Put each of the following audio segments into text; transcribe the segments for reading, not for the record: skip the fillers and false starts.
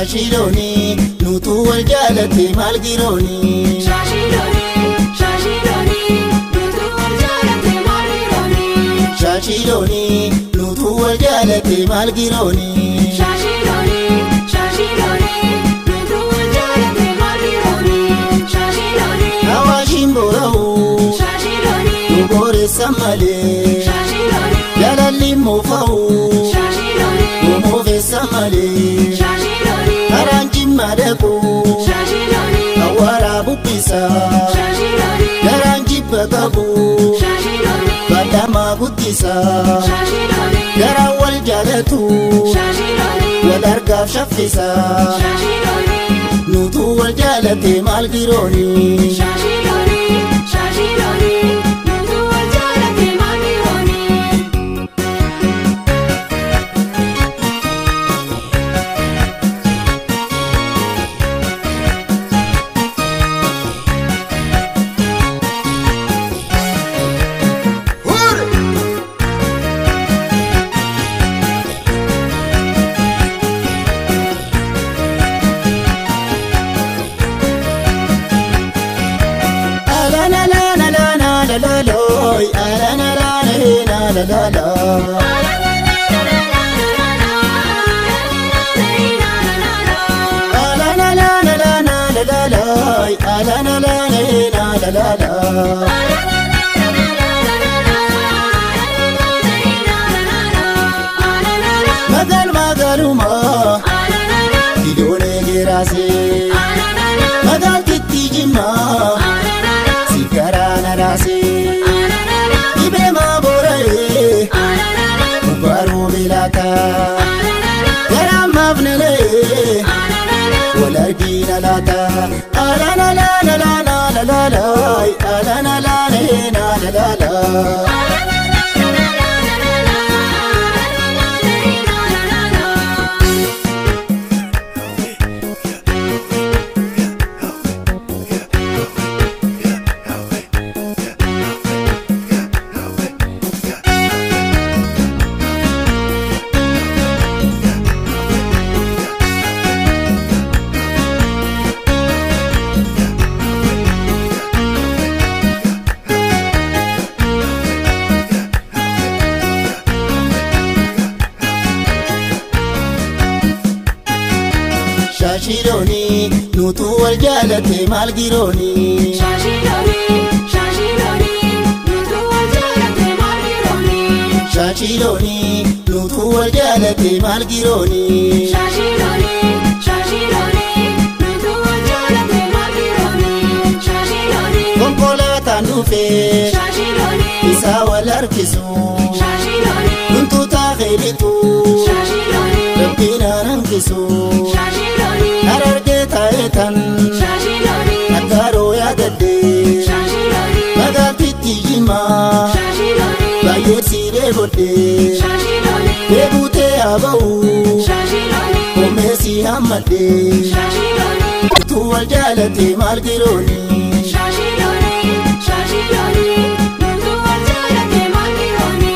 Shashiloni, nutu waljalate malgironi. Shashiloni, nutu waljalate malgironi. Shashiloni, nutu waljalate malgironi. Shashiloni, nutu waljalate malgironi. Shashiloni, Awashimborau, Shashiloni, nubore samale. Shashiloni, Yalalli mofau, Shashiloni, numofe samale. Shashiloni, Aranji madaku, Shashiloni, awara bupisa. Shashiloni, Aranji bagabu, Shashiloni, badama butisa. Shashiloni, Darawal jalatu, Shashiloni, walargaf shafisa. Shashiloni, Nutu waljalate malgironi. Shashiloni, nutu waljalate malgironi. Magal magaluma, idone gerase. Magal kitijima, sikara narase. Ibe mabore, ubaru bilaka. Yara mavnele, walargina lata. Alana la la la la la la la, alana la la la la la. Shashiloni, nutu waljalate malgironi. Shashiloni, nutu waljalate malgironi. Shashiloni, nutu waljalate malgironi. Shashiloni, nutu waljalate malgironi. Shashiloni, Konkolaataan dhufe, Shashiloni, isa wal harkisu. Shashiloni, Nutu taa'elitu, Shashiloni, rabbina nankisu. Shashiloni, Arargee taa'etan, Shashiloni, naggaaroo yaadadde. Shashiloni, Magaaltitti jimaa, Shashiloni, baay'ee siidee godhe. Shashiloni, Beekutee haaba'u, Shashiloni, homeessi hammadhe. Shashiloni, Nutu waljalate malgironi. Shashiloni, nutu waljalate malgironi.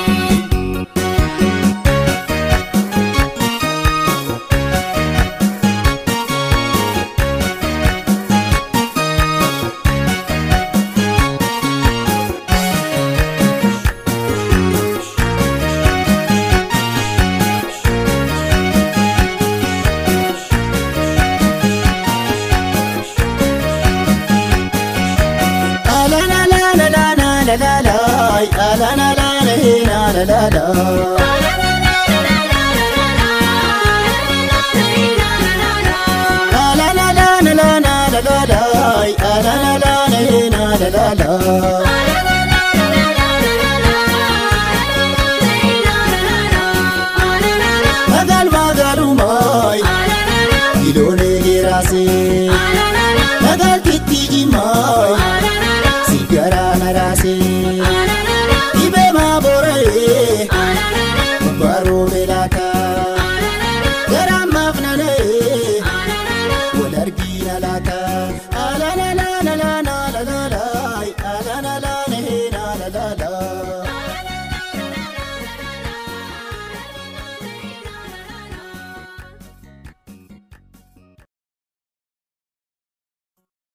Magal magalumay, idone gerase. Magal kitijimay, sigara narase. Ibe mabore, baro belaka. Gara mafnane, walargina laka. Alana la la la la la la la, alana la la la la la.